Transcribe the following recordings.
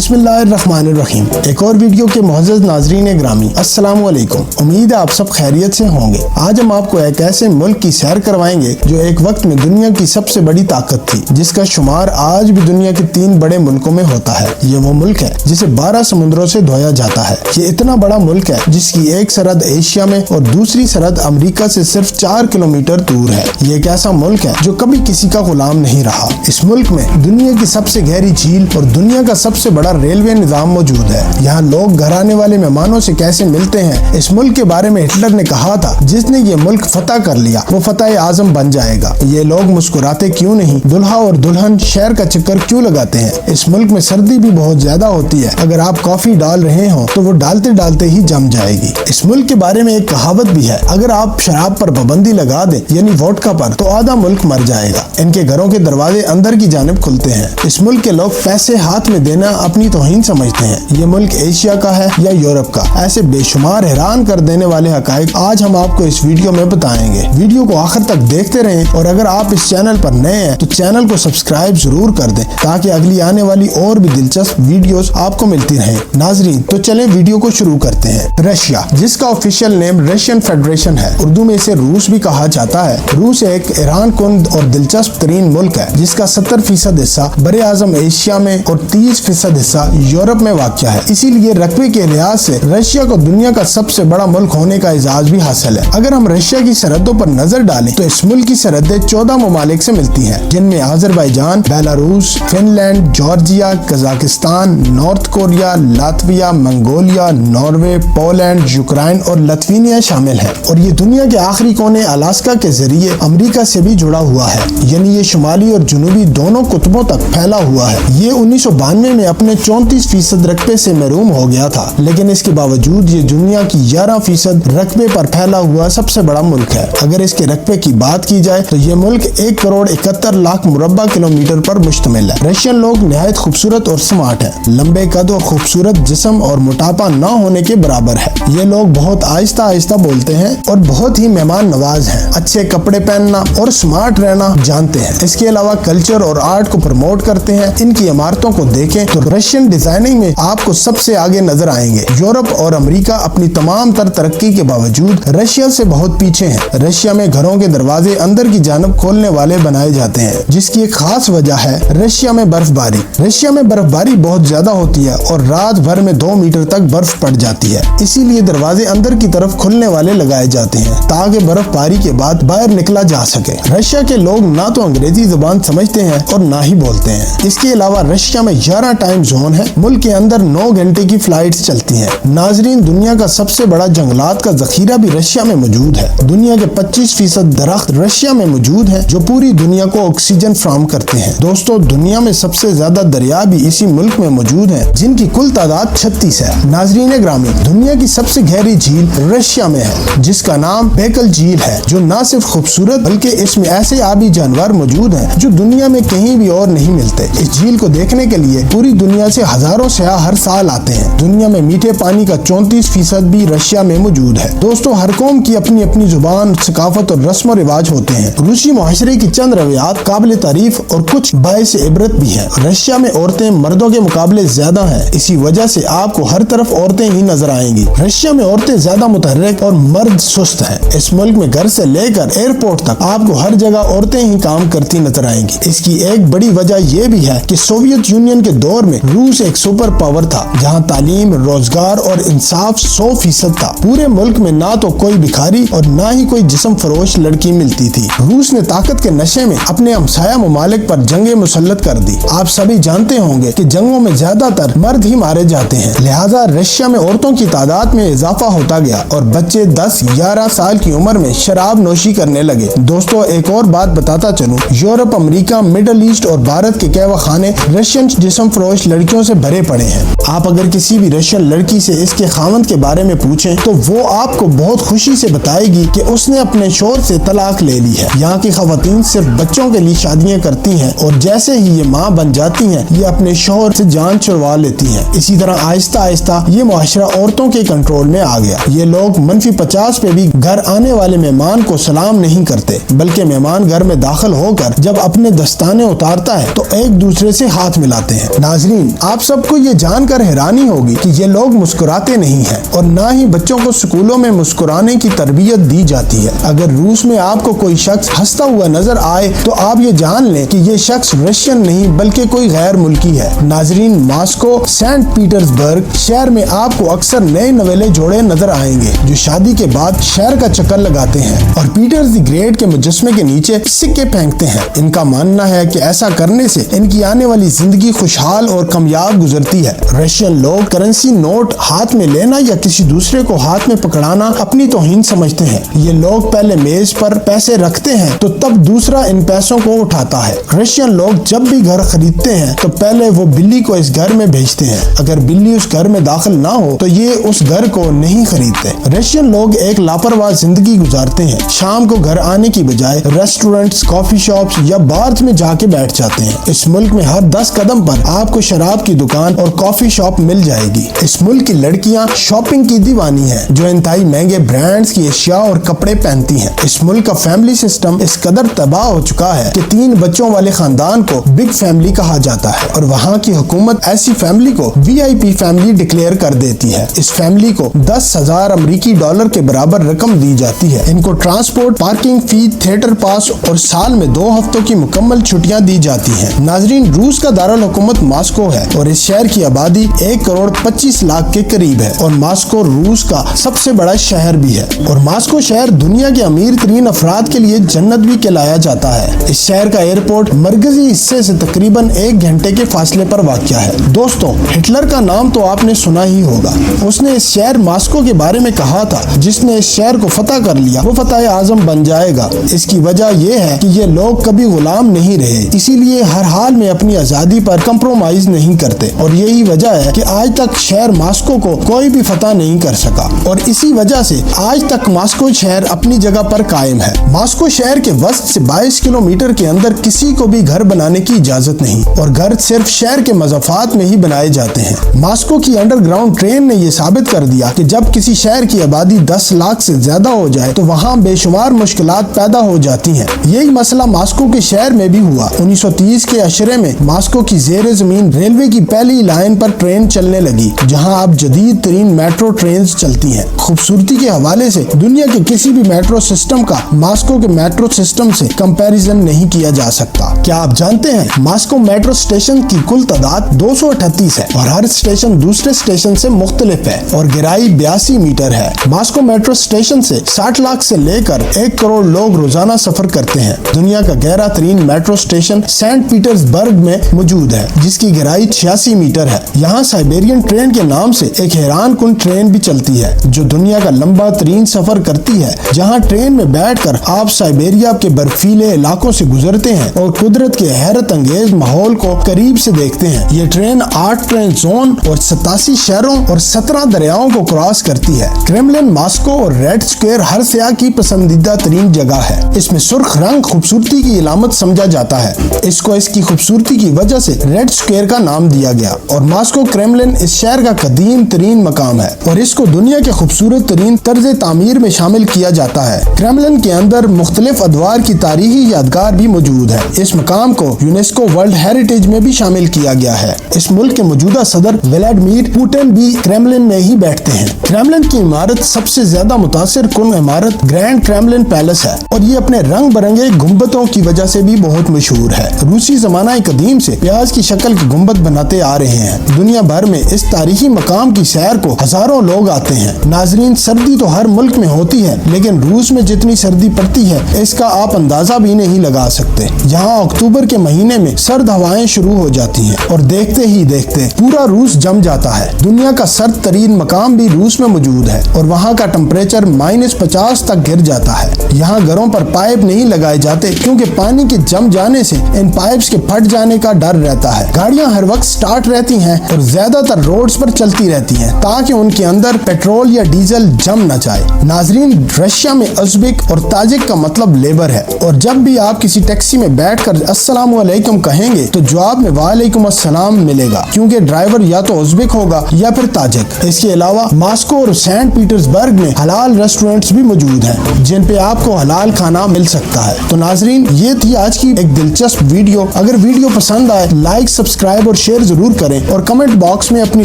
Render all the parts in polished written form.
बिस्मिल्लाहिर्रहमानिर्रहीम। एक और वीडियो के मुअज़्ज़ज़ नाज़रीन ग्रामी, अस्सलाम वालेकुम। उम्मीद है आप सब खैरियत से होंगे। आज हम आपको एक ऐसे मुल्क की सैर करवाएंगे जो एक वक्त में दुनिया की सबसे बड़ी ताकत थी, जिसका शुमार आज भी दुनिया के 3 बड़े मुल्कों में होता है। ये वो मुल्क है जिसे 12 समुद्रों से धोया जाता है। ये इतना बड़ा मुल्क है जिसकी एक सरहद एशिया में और दूसरी सरहद अमेरिका से सिर्फ 4 किलोमीटर दूर है। ये एक ऐसा मुल्क है जो कभी किसी का गुलाम नहीं रहा। इस मुल्क में दुनिया की सबसे गहरी झील और दुनिया का सबसे बड़ा रेलवे निजाम मौजूद है। यहाँ लोग घर आने वाले मेहमानों से कैसे मिलते हैं, इस मुल्क के बारे में हिटलर ने कहा था, जिसने ये मुल्क फतह कर लिया वो फतह आजम बन जाएगा। ये लोग मुस्कुराते क्यों नहीं, दुल्हा और दुल्हन शहर का चक्कर क्यों लगाते हैं। इस मुल्क में सर्दी भी बहुत ज्यादा होती है। अगर आप कॉफी डाल रहे हो तो वो डालते डालते ही जम जाएगी। इस मुल्क के बारे में एक कहावत भी है, अगर आप शराब पर पाबंदी लगा दें यानी वोडका पर, तो आधा मुल्क मर जाएगा। इनके घरों के दरवाजे अंदर की जानिब खुलते हैं। इस मुल्क के लोग पैसे हाथ में देना अपनी तौहीन समझते हैं। ये मुल्क एशिया का है या यूरोप का। ऐसे बेशुमार हैरान कर देने वाले हकायक आज हम आपको इस वीडियो में बताएंगे। वीडियो को आखिर तक देखते रहें और अगर आप इस चैनल पर नए हैं तो चैनल को सब्सक्राइब जरूर कर दें ताकि अगली आने वाली और भी दिलचस्प वीडियोस आपको मिलती रहें। नाजरीन, तो चलें वीडियो को शुरू करते हैं। रशिया, जिसका ऑफिशियल नेम रशियन फेडरेशन है, उर्दू में इसे रूस भी कहा जाता है। रूस एक ईरान कुंद और दिलचस्प तरीन मुल्क है जिसका 70% हिस्सा बरे आजम एशिया में और 30% हिस्सा यूरोप में वाक़या है। इसीलिए रकबे के लिहाज से रशिया को दुनिया का सबसे बड़ा मुल्क होने का एजाज भी हासिल है। अगर हम रशिया की सरहदों पर नजर डालें तो इस मुल्क की सरहदें 14 ममालिक से मिलती हैं, जिनमें Azerbaijan, Belarus, Finland, Georgia, Kazakhstan, north Korea, Latvia, Mongolia, Norway, Poland, Ukraine और लिथुआनिया शामिल है। और ये दुनिया के आखिरी कोने अलास्का के जरिए अमेरिका से भी जुड़ा हुआ है, यानी ये शुमाली और जनूबी दोनों कुतुबों तक फैला हुआ है। ये 1992 में अपने 34% रकबे से महरूम हो गया था, लेकिन इसके बावजूद ये दुनिया की 11% रकबे पर फैला हुआ सबसे बड़ा मुल्क है। अगर इसके रकबे की बात की जाए तो ये मुल्क 1,71,00,000 मुरब्बा किलोमीटर पर मुश्तमिल है। रशियन लोग निहायत खूबसूरत और स्मार्ट है, लंबे कद और खूबसूरत जिस्म और मोटापा न होने के बराबर है। ये लोग बहुत आहिस्ता आहिस्ता बोलते हैं और बहुत ही मेहमान नवाज हैं। अच्छे कपड़े पहनना और स्मार्ट रहना जानते हैं। इसके अलावा कल्चर और आर्ट को प्रमोट करते हैं। इनकी इमारतों को देखें तो रशियन डिजाइनिंग में आपको सबसे आगे नजर आएंगे। यूरोप और अमेरिका अपनी तमाम तरक्की के बावजूद रशिया से बहुत पीछे हैं। रशिया में घरों के दरवाजे अंदर की जानब खोलने वाले बनाए जाते हैं, जिसकी एक खास वजह है रशिया में बर्फबारी। रशिया में बर्फबारी बहुत ज्यादा होती है और रात भर में 2 मीटर तक बर्फ पड़ जाती है। इसीलिए दरवाजे अंदर की तरफ खुलने वाले लगाए जाते हैं ताकि बर्फबारी के बाद बाहर निकला जा सके। रशिया के लोग ना तो अंग्रेजी जुबान समझते हैं और ना ही बोलते हैं। इसके अलावा रशिया में 11 टाइम जोन है। मुल्क के अंदर 9 घंटे की फ्लाइट्स चलती हैं। नाजरीन, दुनिया का सबसे बड़ा जंगलात का जखीरा भी रशिया में मौजूद है। दुनिया के 25% दरख्त रशिया में मौजूद है जो पूरी दुनिया को ऑक्सीजन फराहम करते हैं। दोस्तों, दुनिया में सबसे ज्यादा दरिया भी इसी मुल्क में मौजूद है, जिनकी कुल तादाद 36 है। नाजरीन ग्रामी, दुनिया की सबसे गहरी झील रशिया में है, जिसका नाम बेकल झील है, जो न सिर्फ खूबसूरत बल्कि इसमें ऐसे आबी जानवर मौजूद हैं जो दुनिया में कहीं भी और नहीं मिलते। इस झील को देखने के लिए पूरी दुनिया से हजारों सयाह हर साल आते हैं। दुनिया में मीठे पानी का 34% भी रशिया में मौजूद है। दोस्तों, हर कौम की अपनी अपनी जुबान, सकाफत और रस्म रिवाज होते हैं। रूसी मुआशरे की चंद रवायात काबिल तारीफ और कुछ बाइस इबरत भी है। रशिया में औरतें मर्दों के मुकाबले ज्यादा हैं। इसी वजह से आपको हर तरफ औरतें ही नजर आएंगी। रशिया में औरतें ज्यादा मुतहर्रिक और मर्द सुस्त हैं। इस मुल्क में घर से लेकर एयरपोर्ट तक आपको हर जगह औरतें ही काम करती नजर आएंगी। इसकी एक बड़ी वजह यह भी है कि सोवियत यूनियन के दौर में रूस एक सुपर पावर था, जहां तालीम, रोजगार और इंसाफ 100% था। पूरे मुल्क में ना तो कोई भिखारी और ना ही कोई जिस्म फरोश लड़की मिलती थी। रूस ने ताकत के नशे में अपने हमसाया ममालिक पर जंगें मुसल्लत कर दी। आप सभी जानते होंगे कि जंगों में ज्यादातर मर्द ही मारे जाते हैं, लिहाजा रशिया में औरतों की तादाद में इजाफा होता गया और बच्चे 10-11 साल की उम्र में शराब नोशी करने लगे। दोस्तों, एक और बात बताता चलूं, यूरोप, अमेरिका, मिडल ईस्ट और भारत के कहवा खाने रशियन जिस्म फरोश लड़कियों से भरे पड़े हैं। आप अगर किसी भी रशियन लड़की से इसके खावंद के बारे में पूछें तो वो आपको बहुत खुशी से बताएगी कि उसने अपने शोहर से तलाक ले ली है। यहाँ की खवातीन सिर्फ बच्चों के लिए शादियाँ करती हैं और जैसे ही ये माँ बन जाती हैं ये अपने शोहर से जान छुड़वा लेती हैं। इसी तरह आहिस्ता आहिस्ता ये मुआशरा औरतों के कंट्रोल में आ गया। ये लोग -50 पे भी घर आने वाले मेहमान को सलाम नहीं करते, बल्कि मेहमान घर में दाखिल होकर जब अपने दस्ताने उतारता है तो एक दूसरे से हाथ मिलाते हैं। नाजरीन, आप सबको ये जानकर हैरानी होगी कि ये लोग मुस्कुराते नहीं हैं और ना ही बच्चों को स्कूलों में मुस्कुराने की तरबियत दी जाती है। अगर रूस में आपको कोई शख्स हंसता हुआ नजर आए तो आप ये जान लें कि ये शख्स रशियन नहीं बल्कि कोई गैर मुल्की है। नाजरीन, मॉस्को सेंट पीटर्सबर्ग शहर में आपको अक्सर नए नवेले जोड़े नजर आएंगे जो शादी के बाद शहर का चक्कर लगाते हैं और पीटर्स द ग्रेट के मुजस्मे के नीचे सिक्के फेंकते हैं। इनका मानना है कि ऐसा करने से इनकी आने वाली जिंदगी खुशहाल और कामयाब गुजरती है। रशियन लोग करेंसी नोट हाथ में लेना या किसी दूसरे को हाथ में पकड़ाना अपनी तौहीन समझते हैं। ये लोग पहले मेज पर पैसे रखते हैं तो तब दूसरा इन पैसों को उठाता है। रशियन लोग जब भी घर खरीदते हैं तो पहले वो बिल्ली को इस घर में भेजते हैं। अगर बिल्ली उस घर में दाखिल ना हो तो ये उस घर को नहीं खरीदते। रशियन लोग एक लापरवाह जिंदगी गुजारते हैं। शाम को घर आने की बजाय रेस्टोरेंट्स, कॉफी शॉप्स या बार्स में जाके बैठ जाते हैं। इस मुल्क में हर 10 कदम पर आपको शराब की दुकान और कॉफी शॉप मिल जाएगी। इस मुल्क की लड़कियां शॉपिंग की दीवानी हैं जो इंतहाई महंगे ब्रांड्स की अशिया और कपड़े पहनती हैं। इस मुल्क का फैमिली सिस्टम इस कदर तबाह हो चुका है कि 3 बच्चों वाले खानदान को बिग फैमिली कहा जाता है और वहाँ की हुकूमत ऐसी फैमिली को VIP फैमिली डिक्लेयर कर देती है। इस फैमिली को 10,000 अमेरिकी डॉलर के बराबर रकम दी जाती है। इनको ट्रांसपोर्ट, पार्किंग फी, थिएटर पास और साल में 2 हफ्तों की मुकम्मल छुट्टियां दी जाती हैं। नाजरीन, रूस का दारुल हुकूमत मॉस्को है और इस शहर की आबादी 1 करोड़ 25 लाख के करीब है और मॉस्को रूस का सबसे बड़ा शहर भी है और मॉस्को शहर दुनिया के अमीर तरीन अफराद के लिए जन्नत भी कहलाया जाता है। इस शहर का एयरपोर्ट मरकजी हिस्से से तकरीबन 1 घंटे के फासले पर वाक़या है। दोस्तों, हिटलर का नाम तो आपने सुना ही होगा। उसने इस शहर मॉस्को के बारे में कहा था, जिसने इस शहर को फतह कर लिया वो फतह आजम बन जाएगा। इसकी वजह यह है कि ये लोग कभी गुलाम नहीं रहे, इसीलिए हर हाल में अपनी आजादी पर कंप्रोमाइज नहीं करते और यही वजह है कि आज तक शहर मॉस्को को कोई भी फतह नहीं कर सका और इसी वजह से आज तक मॉस्को शहर अपनी जगह पर कायम है। मॉस्को शहर के वस्त से 22 किलोमीटर के अंदर किसी को भी घर बनाने की इजाजत नहीं और घर सिर्फ शहर के मज़ाफात में ही बनाए जाते हैं। मॉस्को की अंडरग्राउंड ट्रेन ने यह साबित कर दिया कि जब किसी शहर की आबादी 10 लाख से ज्यादा हो जाए तो वहाँ बेशुमार मुश्किलात पैदा हो जाती हैं। यही मसला मॉस्को के शहर में भी हुआ। 1930 के अशरे में मॉस्को की ज़ेरे ज़मीन रेलवे की पहली लाइन पर ट्रेन चलने लगी, जहाँ अब जदीद तरीन मेट्रो ट्रेन चलती हैं। खूबसूरती के हवाले से दुनिया के किसी भी मेट्रो सिस्टम का मॉस्को के मेट्रो सिस्टम से कंपैरिजन नहीं किया जा सकता। क्या आप जानते हैं मॉस्को मेट्रो स्टेशन की कुल तादाद 238 है और हर स्टेशन दूसरे स्टेशन से मुख्तलिफ है और गहराई 82 मीटर है। मॉस्को मेट्रो स्टेशन से 60 लाख से लेकर 1 करोड़ लोग रोजाना सफर करते हैं। दुनिया का गहरा तरीन मेट्रो स्टेशन सेंट पीटर्सबर्ग में मौजूद है, जिसकी गहराई 86 मीटर है। यहाँ साइबेरियन ट्रेन के नाम से एक हैरान कुन ट्रेन भी चलती है जो दुनिया का लंबा तरीन सफर करती है, जहाँ ट्रेन में बैठकर आप साइबेरिया के बर्फीले इलाकों से गुजरते हैं और कुदरत के हैरत अंगेज माहौल को करीब से देखते हैं। ये ट्रेन 8 ट्रेन जोन और 87 शहरों और 17 दरियाओं को क्रॉस करती है। क्रेमलिन, मॉस्को और रेड स्क्वायर हर सयाह की पसंदीदा तरीन जगह है। इसमें सुर्ख रंग खूबसूरती की इलामत समझा जाता है। इसको इसकी खूबसूरती की वजह से रेड स्क्वायर का नाम दिया गया और मॉस्को क्रेमलिन इस शहर का कदीम तरीन मकाम है और इसको दुनिया के खूबसूरत तरीन तर्ज तामीर में शामिल किया जाता है। क्रेमलिन के अंदर मुख्तलिफ अदवार की तारीखी यादगार भी मौजूद है। इस मकाम को यूनेस्को वर्ल्ड हेरिटेज में भी शामिल किया गया है। इस मुल्क के मौजूदा सदर व्लादिमीर पुतिन भी क्रेमलिन में ही बैठते हैं। क्रेमलिन की इमारत सबसे ज्यादा मुतासिर कुन इमारत ग्रैंड क्रेमलिन पैलेस है और ये अपने रंग बिरंगे गुम्बदों की वजह से भी बहुत मशहूर है। रूसी जमाना कदीम से प्याज की शक्ल के गुम्बद बनाते आ रहे हैं। दुनिया भर में इस तारीखी मकाम की सैर को हजारों लोग आते हैं। नाजरीन, सर्दी तो हर मुल्क में होती है, लेकिन रूस में जितनी सर्दी पड़ती है इसका आप अंदाजा भी नहीं लगा सकते। यहाँ अक्टूबर के महीने में सर्द हवाएं शुरू हो जाती हैं और देखते ही देखते पूरा रूस जम जाता है। दुनिया का सर्द तरीन मकाम भी रूस में मौजूद है और वहाँ का टेम्परेचर -50 तक गिर जाता है। यहाँ घरों पर पाइप नहीं लगाए जाते क्योंकि पानी के जम जाने से इन पाइप्स के फट जाने का डर रहता है। गाड़ियाँ हर वक्त स्टार्ट रहती हैं और ज्यादातर रोड्स पर चलती रहती हैं ताकि उनके अंदर पेट्रोल या डीजल जम न जाए। नाजरीन, रशिया में उज़्बेक और ताजिक का मतलब लेबर है और जब भी आप किसी टैक्सी में बैठकर अस्सलाम वालेकुम कहेंगे तो जवाब में वालेकुम अस्सलाम मिलेगा, क्योंकि ड्राइवर या तो उज़्बेक होगा या फिर ताजिक। इसके अलावा मॉस्को और सेंट पीटर्सबर्ग में हलाल रेस्टोरेंट्स भी मौजूद हैं जिन पे आपको हलाल खाना मिल सकता है। तो नाजरीन, ये थी आज की एक दिलचस्प वीडियो। अगर वीडियो पसंद आए लाइक, सब्सक्राइब اور شیئر ضرور کریں اور کمنٹ باکس میں اپنی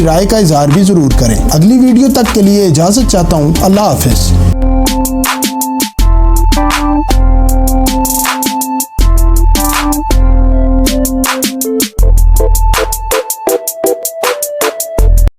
رائے کا اظہار بھی ضرور کریں۔ اگلی ویڈیو تک کے لیے اجازت چاہتا ہوں۔ اللہ حافظ۔